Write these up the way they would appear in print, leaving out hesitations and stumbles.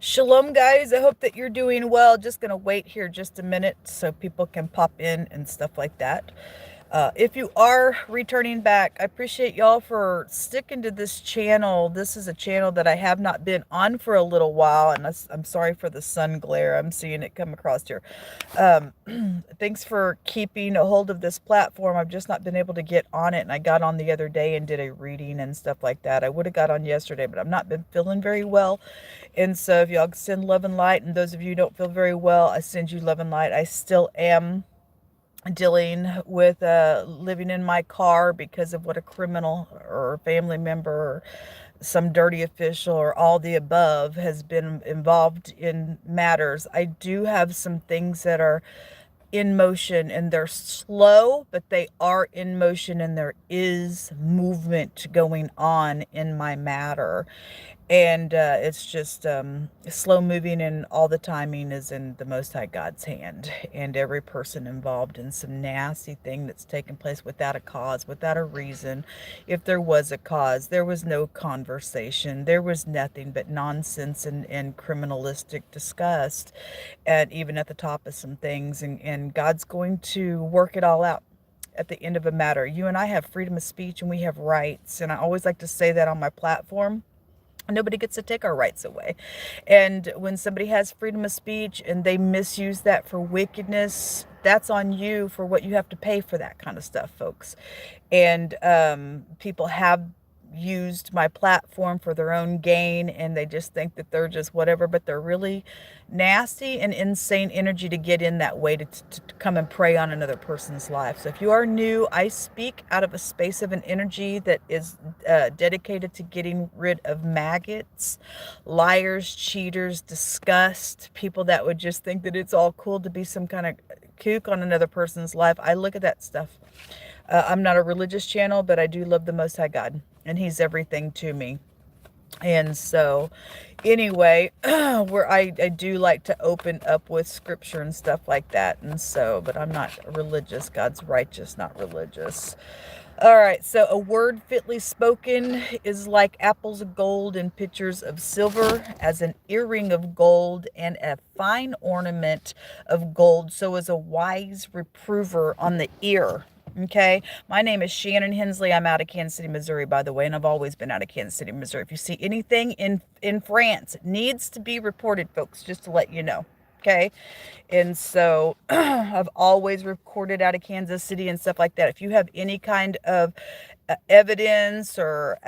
Shalom, guys. I hope that you're doing well. Just going to wait here just a minute so people can pop in and stuff like that. If you are returning back, I appreciate y'all for sticking to this channel. This is a channel that I have not been on for a little while, and I'm sorry for the sun glare. I'm seeing it come across here. Um, Thanks for keeping a hold of this platform. I've just not been able to get on it, and I got on the other day and did a reading and stuff like that. I would have got on yesterday, but I've not been feeling very well. And so if y'all send love and light, and those of you who don't feel very well, I send you love and light. I still am dealing with living in my car because of what a criminal or a family member or some dirty official or all the above has been involved in matters. I do have some things that are in motion, and they're slow, but they are in motion, and there is movement going on in my matter. And it's just slow moving, and all the timing is in the Most High God's hand. And every person involved in some nasty thing that's taken place without a cause, without a reason. If there was a cause, there was no conversation. There was nothing but nonsense and criminalistic disgust, and even at the top of some things. And God's going to work it all out at the end of a matter. You and I have freedom of speech, and we have rights. And I always like to say that on my platform. Nobody gets to take our rights away. And when somebody has freedom of speech and they misuse that for wickedness, that's on you for what you have to pay for that kind of stuff, folks. And people have used my platform for their own gain, and they just think that they're just whatever, but they're really nasty and insane energy to get in that way to come and prey on another person's life. So if you are new, I speak out of a space of an energy that is dedicated to getting rid of maggots, liars, cheaters, disgust, people that would just think that it's all cool to be some kind of kook on another person's life. I look at that stuff. I'm not a religious channel, but I do love the Most High God, and He's everything to me. And so anyway, where I do like to open up with scripture and stuff like that. And so, but I'm not religious. God's righteous, not religious. All right, so a word fitly spoken is like apples of gold and pitchers of silver, as an earring of gold and a fine ornament of gold. So is a wise reprover on the ear. Okay, my name is Shannon Hensley. I'm out of Kansas City, Missouri, by the way, and I've always been out of Kansas City, Missouri. If you see anything in France, it needs to be reported, folks, just to let you know. Okay, and so I've always recorded out of Kansas City and stuff like that. If you have any kind of evidence or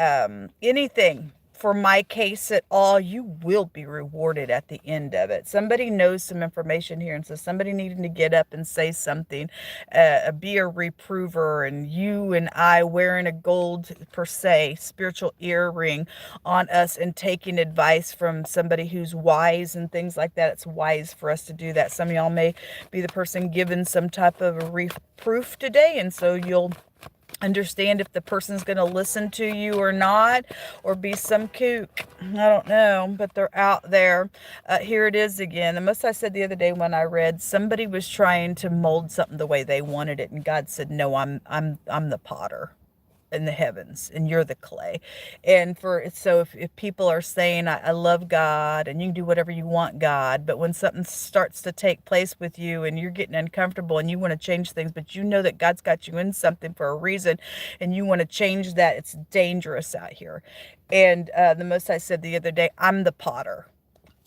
anything for my case at all, you will be rewarded at the end of it. Somebody knows some information here, and so somebody needing to get up and say something, be a reprover, and you and I wearing a gold, per se, spiritual earring on us and taking advice from somebody who's wise and things like that. It's wise for us to do that. Some of y'all may be the person given some type of a reproof today, and so you'll understand if the person's going to listen to you or not, or be some kook. I don't know, but they're out there. Here it is again. The most I said the other day when I read, somebody was trying to mold something the way they wanted it, and God said, "No, I'm the potter in the heavens, and you're the clay." And so if people are saying, I love God and you can do whatever you want, God, but when something starts to take place with you and you're getting uncomfortable and you want to change things, but you know that God's got you in something for a reason and you want to change that, it's dangerous out here. And the most I said the other day, I'm the potter.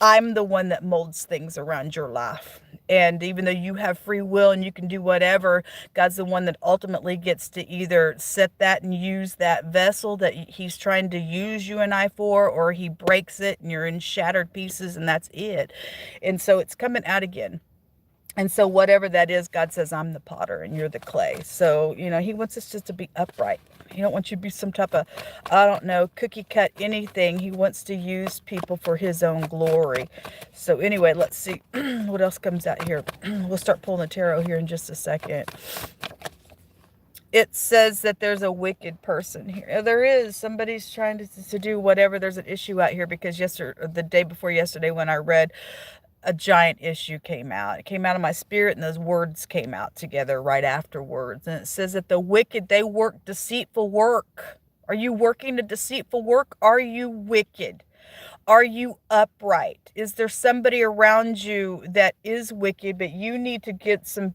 I'm the one that molds things around your life. And even though you have free will and you can do whatever, God's the one that ultimately gets to either set that and use that vessel that He's trying to use you and I for, or He breaks it and you're in shattered pieces, and that's it. And so it's coming out again. And so whatever that is, God says, I'm the potter and you're the clay. So, He wants us just to be upright. He don't want you to be some type of, I don't know, cookie cut anything. He wants to use people for His own glory. So anyway, let's see what else comes out here. We'll start pulling the tarot here in just a second. It says that there's a wicked person here. There is. Somebody's trying to do whatever. There's an issue out here because the day before yesterday when I read, a giant issue came out. It came out of my spirit, and those words came out together right afterwards. And it says that the wicked, they work deceitful work. Are you working a deceitful work? Are you wicked? Are you upright? Is there somebody around you that is wicked, but you need to get some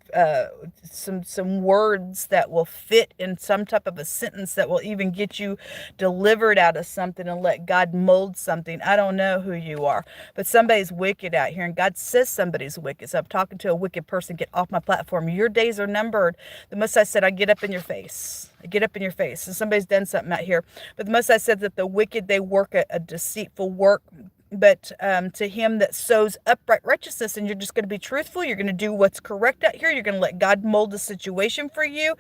words that will fit in some type of a sentence that will even get you delivered out of something and let God mold something? I don't know who you are, but somebody's wicked out here, and God says somebody's wicked. So I'm talking to a wicked person. Get off my platform. Your days are numbered. The Most High said, I get up in your face. I get up in your face. And somebody's done something out here. But the Most High said that the wicked, they work a deceitful work. But to him that sows upright righteousness, and you're just going to be truthful, you're going to do what's correct out here, you're going to let God mold the situation for you,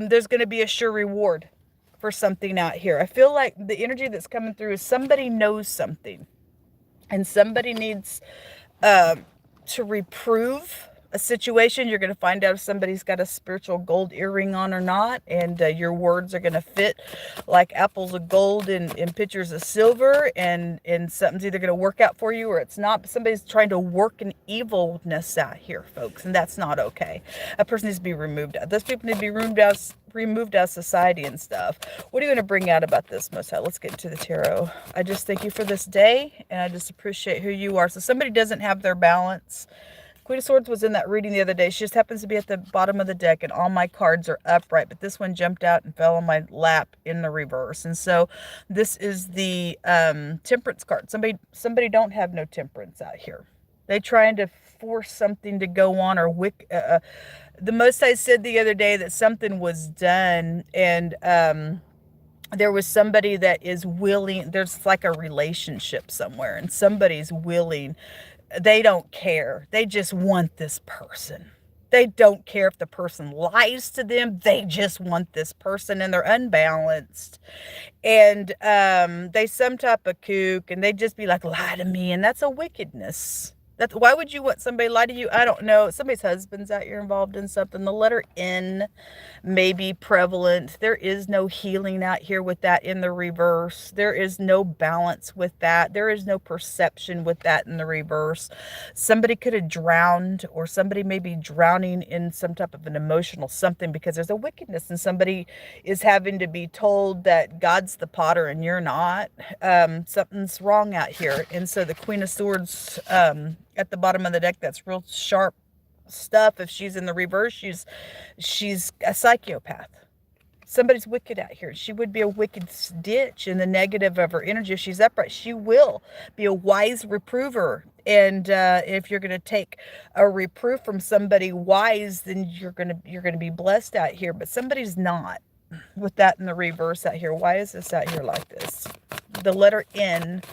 there's going to be a sure reward for something out here. I feel like the energy that's coming through is somebody knows something, and somebody needs to reprove a situation. You're going to find out if somebody's got a spiritual gold earring on or not, and your words are going to fit like apples of gold in pitchers of silver, and something's either going to work out for you or it's not. But somebody's trying to work an evilness out here, folks, and that's not okay. A person needs to be removed out. Those people need to be removed out of society and stuff. What are you going to bring out about this, Most High? Let's get into the tarot. I just thank you for this day, and I just appreciate who you are. So somebody doesn't have their balance. Queen of Swords was in that reading the other day. She just happens to be at the bottom of the deck, and all my cards are upright, but this one jumped out and fell on my lap in the reverse. And so this is the temperance card. Somebody don't have no temperance out here. They trying to force something to go on, or the Most High said the other day that something was done, and there was somebody that is willing. There's like a relationship somewhere, and somebody's willing. They don't care. They just want this person. They don't care if the person lies to them. They just want this person, and they're unbalanced. And they some type of kook, and they just be like, lie to me. And that's a wickedness. Why would you want somebody to lie to you? I don't know. Somebody's husband's out here involved in something. The letter N may be prevalent. There is no healing out here with that in the reverse. There is no balance with that. There is no perception with that in the reverse. Somebody could have drowned, or somebody may be drowning in some type of an emotional something because there's a wickedness, and somebody is having to be told that God's the potter and you're not. Something's wrong out here. And so the Queen of Swords at the bottom of the deck, that's real sharp stuff. If she's in the reverse, she's a psychopath. Somebody's wicked out here. She would be a wicked ditch in the negative of her energy. If she's upright, she will be a wise reprover. And if you're going to take a reproof from somebody wise, then you're going to be blessed out here. But somebody's not, with that in the reverse out here. Why is this out here like this? The letter N,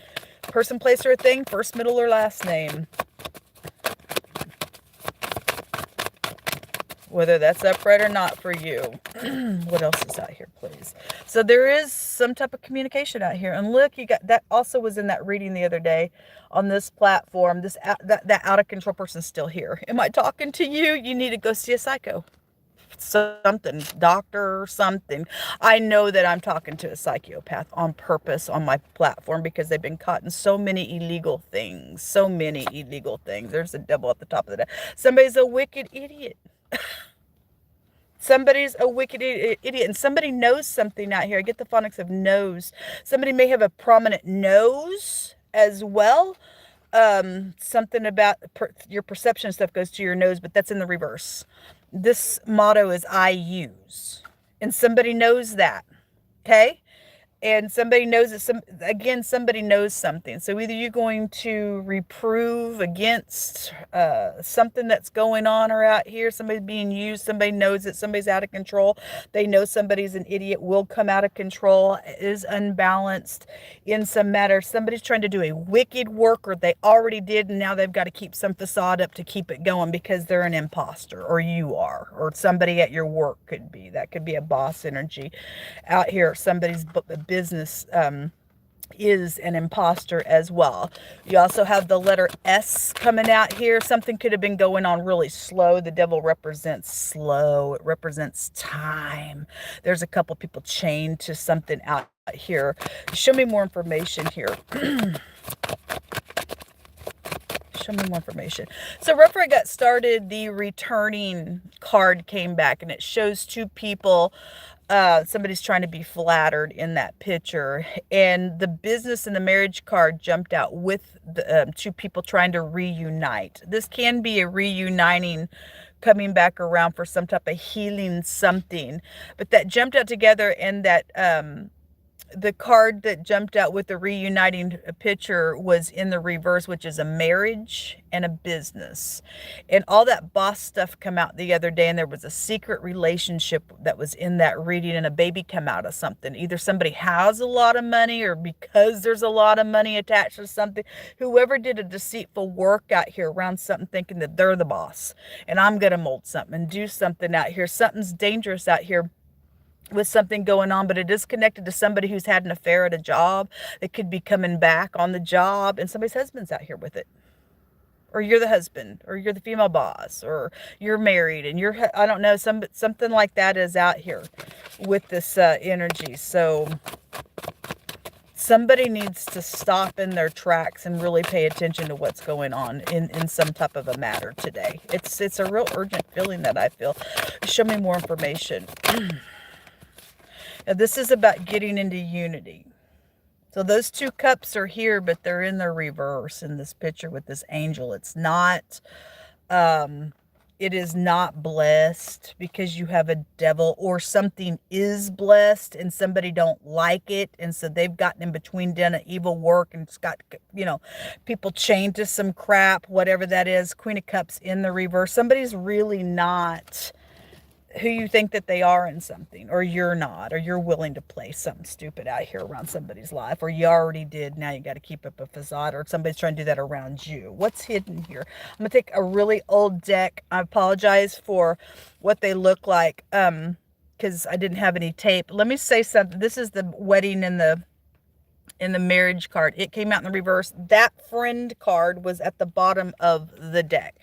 person, place, or a thing, first, middle, or last name. Whether that's upright or not for you. What else is out here, please? So there is some type of communication out here. And look, you got that also was in that reading the other day on this platform. That out of control person's still here. Am I talking to you? You need to go see a psycho. Something, doctor or something. I know that I'm talking to a psychopath on purpose on my platform because they've been caught in so many illegal things. So many illegal things. There's a devil at the top of the deck. Somebody's a wicked idiot. Somebody's a wicked idiot, and somebody knows something out here. I get the phonics of knows. Somebody may have a prominent nose as well. Something about your perception stuff goes to your nose, but that's in the reverse. This motto is I use, and somebody knows that. Okay. And somebody knows it. Somebody knows something. So either you're going to reprove against something that's going on or out here. Somebody's being used. Somebody knows it. Somebody's out of control. They know somebody's an idiot, will come out of control, is unbalanced in some matter. Somebody's trying to do a wicked work, or they already did, and now they've got to keep some facade up to keep it going because they're an imposter, or you are, or somebody at your work could be. That could be a boss energy out here. Somebody's business is an imposter as well. You also have the letter S coming out here. Something could have been going on really slow. The devil represents slow. It represents time. There's a couple people chained to something out here. Show me more information here. Show me more information. So right before I got started, the returning card came back, and it shows two people Somebody's trying to be flattered in that picture, and the business and the marriage card jumped out with the two people trying to reunite. This can be a reuniting, coming back around for some type of healing something, but that jumped out together, and that the card that jumped out with the reuniting picture was in the reverse, which is a marriage and a business. And all that boss stuff come out the other day, and there was a secret relationship that was in that reading, and a baby come out of something. Either somebody has a lot of money, or because there's a lot of money attached to something, whoever did a deceitful work out here around something, thinking that they're the boss and I'm going to mold something and do something out here. Something's dangerous out here with something going on, but it is connected to somebody who's had an affair at a job. It could be coming back on the job, and somebody's husband's out here with it. Or you're the husband, or you're the female boss, or you're married and I don't know, something like that is out here with this energy. So somebody needs to stop in their tracks and really pay attention to what's going on in some type of a matter today. It's a real urgent feeling that I feel. Show me more information. Now, this is about getting into unity. So those two cups are here, but they're in the reverse in this picture with this angel. It's not, it is not blessed, because you have a devil, or something is blessed and somebody don't like it. And so they've gotten in between, done an evil work, and it's got, people chained to some crap, whatever that is. Queen of Cups in the reverse. Somebody's really not who you think that they are in something, or you're not, or you're willing to play something stupid out here around somebody's life, or you already did. Now you got to keep up a facade, or somebody's trying to do that around you. What's hidden here? I'm going to take a really old deck. I apologize for what they look like, because I didn't have any tape. Let me say something. This is the wedding in the marriage card. It came out in the reverse. That friend card was at the bottom of the deck.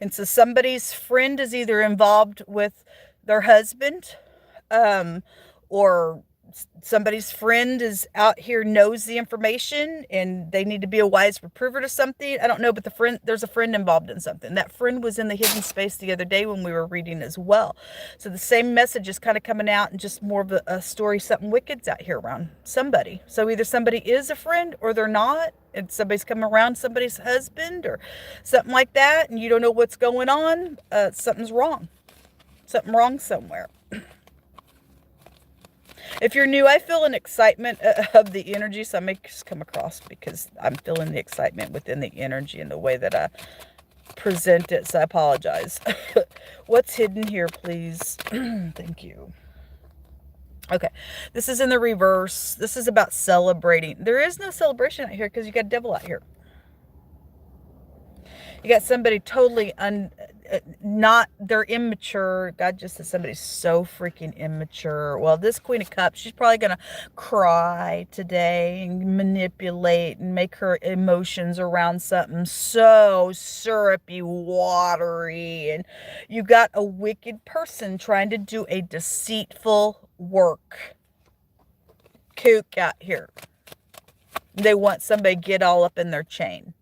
And so somebody's friend is either involved with their husband, or somebody's friend is out here, knows the information, and they need to be a wise reprover to something. I don't know, but there's a friend involved in something. That friend was in the hidden space the other day when we were reading as well. So the same message is kind of coming out, and just more of a story, something wicked's out here around somebody. So either somebody is a friend or they're not, and somebody's coming around somebody's husband or something like that, and you don't know what's going on. Something's wrong. Something wrong somewhere. If you're new, I feel an excitement of the energy, so I may just come across because I'm feeling the excitement within the energy and the way that I present it, so I apologize. What's hidden here, please? Thank you. Okay, this is in the reverse. This is about celebrating. There is no celebration out here because you got a devil out here. You got somebody totally they're immature. God just says somebody's so freaking immature. Well, this Queen of Cups, she's probably going to cry today and manipulate and make her emotions around something so syrupy, watery. And you got a wicked person trying to do a deceitful work. Kook out here. They want somebody to get all up in their chain.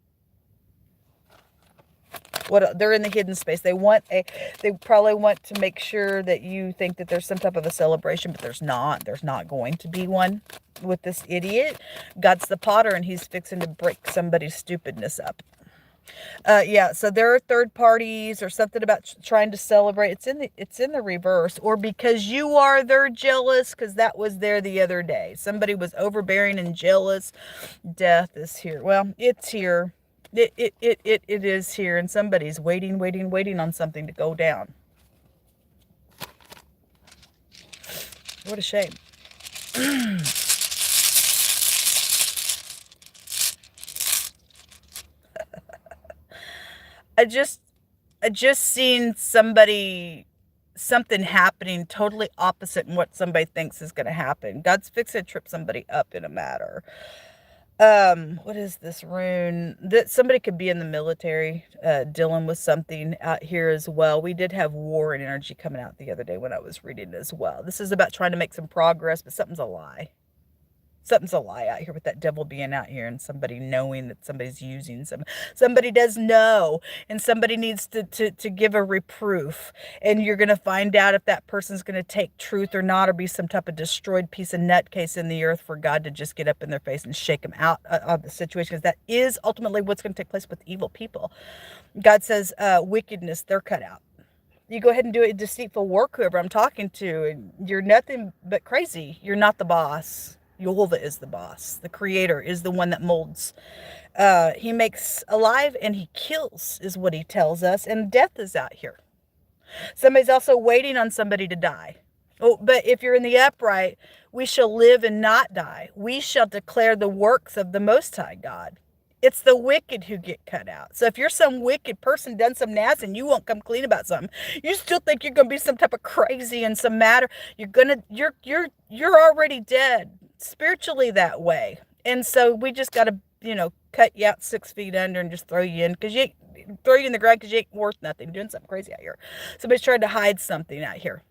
They're in the hidden space. They probably want to make sure that you think that there's some type of a celebration, but there's not. There's not going to be one with this idiot. God's the potter, and he's fixing to break somebody's stupidness up. Yeah, so there are third parties or something about trying to celebrate. It's in the reverse, or because you are, they're jealous, because that was there the other day. Somebody was overbearing and jealous. Death is here. Well, it's here. It is here, and somebody's waiting on something to go down. What a shame. I just seen something happening totally opposite in what somebody thinks is going to happen. God's fixing to trip somebody up in a matter. What is this rune? That somebody could be in the military, dealing with something out here as well. We did have war and energy coming out the other day when I was reading as well. This is about trying to make some progress, but something's a lie. Something's a lie out here with that devil being out here and somebody knowing that somebody's using somebody does know, and somebody needs to give a reproof, and you're going to find out if that person's going to take truth or not, or be some type of destroyed piece of nutcase in the earth for God to just get up in their face and shake them out of the situation, because that is ultimately what's going to take place with evil people. God says wickedness, they're cut out. You go ahead and do a deceitful work, whoever I'm talking to, and you're nothing but crazy. You're not the boss. Jehovah is the boss. The creator is the one that molds. He makes alive and he kills, is what he tells us. And death is out here. Somebody's also waiting on somebody to die. Oh, but if you're in the upright, we shall live and not die. We shall declare the works of the Most High God. It's the wicked who get cut out. So if you're some wicked person, done some nasty, and you won't come clean about something, you still think you're going to be some type of crazy and some matter. You're already dead spiritually that way. And so we just got to, cut you out 6 feet under and just throw you in, throw you in the ground because you ain't worth nothing, doing something crazy out here. Somebody's trying to hide something out here.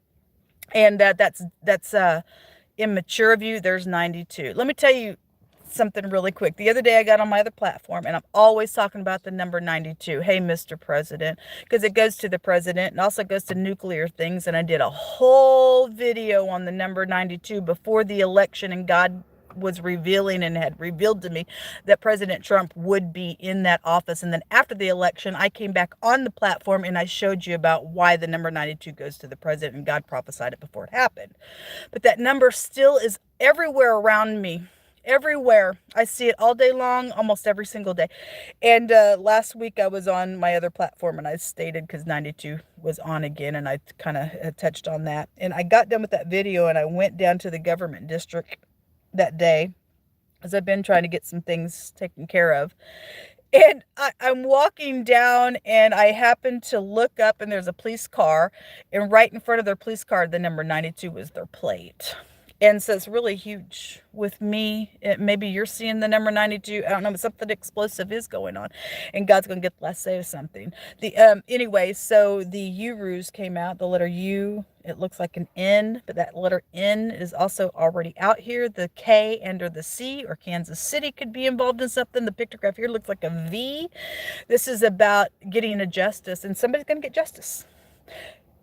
And that's immature of you. There's 92. Let me tell you something really quick. The other day I got on my other platform, and I'm always talking about the number 92. Hey, Mr. President, because it goes to the president and also goes to nuclear things. And I did a whole video on the number 92 before the election, and God was revealing and had revealed to me that President Trump would be in that office. And then after the election, I came back on the platform and I showed you about why the number 92 goes to the president, and God prophesied it before it happened. But that number still is everywhere around me. Everywhere. I see it all day long, almost every single day. And last week I was on my other platform, and I stated, because 92 was on again, and I kind of touched on that. And I got done with that video, and I went down to the government district that day, as I've been trying to get some things taken care of. And I'm walking down, and I happen to look up, and there's a police car, and right in front of their police car, the number 92 was their plate. And so it's really huge with me. Maybe you're seeing the number 92. I don't know, but something explosive is going on, and God's going to get the last say of something. Anyway, so the Urus came out, the letter U. It looks like an N, but that letter N is also already out here. The K under the C, or Kansas City, could be involved in something. The pictograph here looks like a V. This is about getting a justice, and somebody's going to get justice.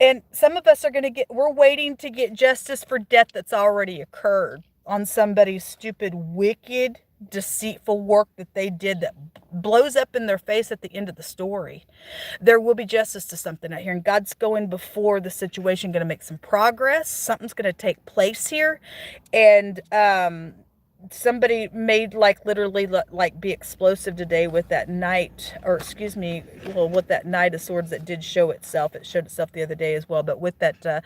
And some of us we're waiting to get justice for death that's already occurred on somebody's stupid, wicked, deceitful work that they did that blows up in their face at the end of the story. There will be justice to something out here, and God's going before the situation, going to make some progress. Something's going to take place here. And somebody made literally be explosive today with that knight, or excuse me, with that Knight of Swords that did show itself. It showed itself the other day as well, but with that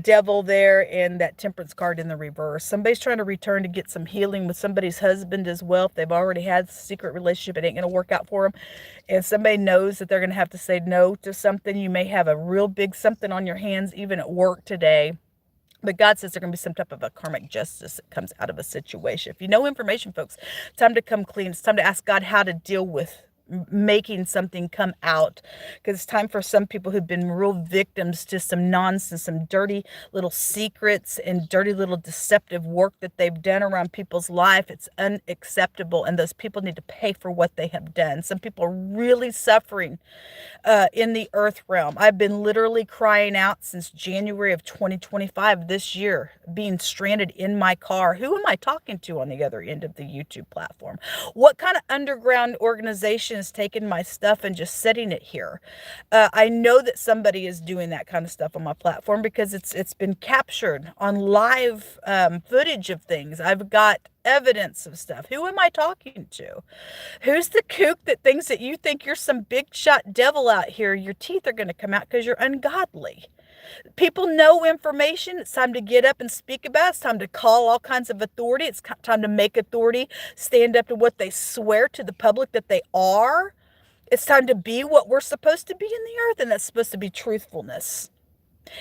devil there and that Temperance card in the reverse. Somebody's trying to return to get some healing with somebody's husband as well. If they've already had a secret relationship, it ain't going to work out for them. And somebody knows that they're going to have to say no to something. You may have a real big something on your hands, even at work today. But God says there's going to be some type of a karmic justice that comes out of a situation. If you know information, folks, it's time to come clean. It's time to ask God how to deal with making something come out, because it's time for some people who've been real victims to some nonsense, some dirty little secrets and dirty little deceptive work that they've done around people's life. It's unacceptable, and those people need to pay for what they have done. Some people are really suffering in the earth realm. I've been literally crying out since January of 2025 this year, being stranded in my car. Who am I talking to on the other end of the YouTube platform? What kind of underground organization is taking my stuff and just setting it here? I know that somebody is doing that kind of stuff on my platform, because it's been captured on live footage of things. I've got evidence of stuff. Who am I talking to? Who's the kook that thinks that you think you're some big shot devil out here? Your teeth are going to come out because you're ungodly. People know information. It's time to get up and speak about it. It's time to call all kinds of authority. It's time to make authority stand up to what they swear to the public that they are. It's time to be what we're supposed to be in the earth, and that's supposed to be truthfulness,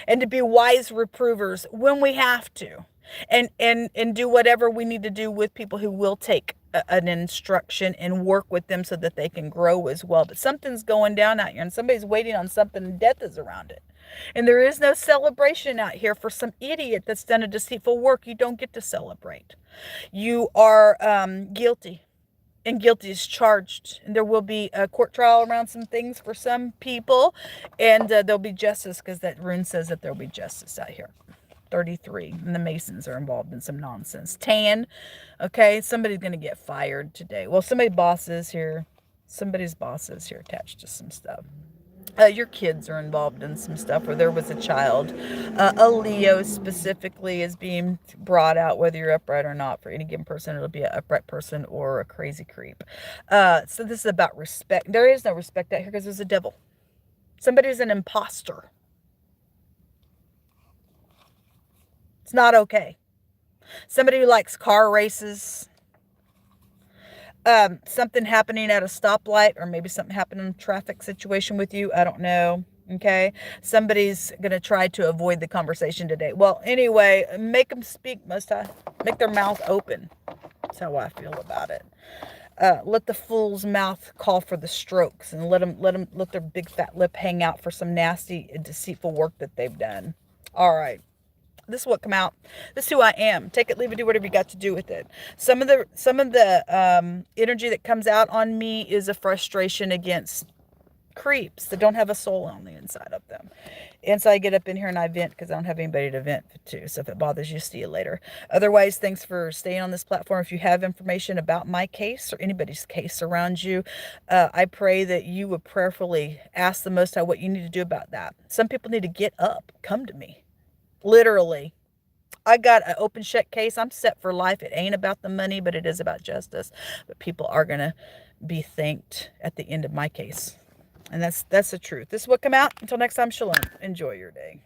and to be wise reprovers when we have to, and do whatever we need to do with people who will take an instruction and work with them so that they can grow as well. But something's going down out here, and somebody's waiting on something, and death is around it. And there is no celebration out here for some idiot that's done a deceitful work. You don't get to celebrate. You are guilty. And guilty is charged. And there will be a court trial around some things for some people. And there'll be justice, because that rune says that there'll be justice out here. 33. And the Masons are involved in some nonsense. Tan. Okay. Somebody's going to get fired today. Well, somebody's boss is here. Somebody's boss is here attached to some stuff. Your kids are involved in some stuff, or there was a child. A Leo specifically is being brought out, whether you're upright or not. For any given person, it'll be an upright person or a crazy creep. So this is about respect. There is no respect out here because there's a devil. Somebody's an imposter. It's not okay. Somebody who likes car races. Something happening at a stoplight, or maybe something happened in a traffic situation with you. I don't know. Okay. Somebody's going to try to avoid the conversation today. Well, anyway, make them speak, most high. Make their mouth open. That's how I feel about it. Let the fool's mouth call for the strokes, and let their big fat lip hang out for some nasty, deceitful work that they've done. All right. This is what come out. This is who I am. Take it, leave it, do whatever you got to do with it. Some of the energy that comes out on me is a frustration against creeps that don't have a soul on the inside of them. And so I get up in here and I vent because I don't have anybody to vent to. So if it bothers you, see you later. Otherwise, thanks for staying on this platform. If you have information about my case or anybody's case around you, I pray that you would prayerfully ask the Most High what you need to do about that. Some people need to get up, come to me. Literally. I got an open shut case. I'm set for life. It ain't about the money, but it is about justice. But people are going to be thanked at the end of my case. And that's the truth. This is what come out. Until next time, shalom. Enjoy your day.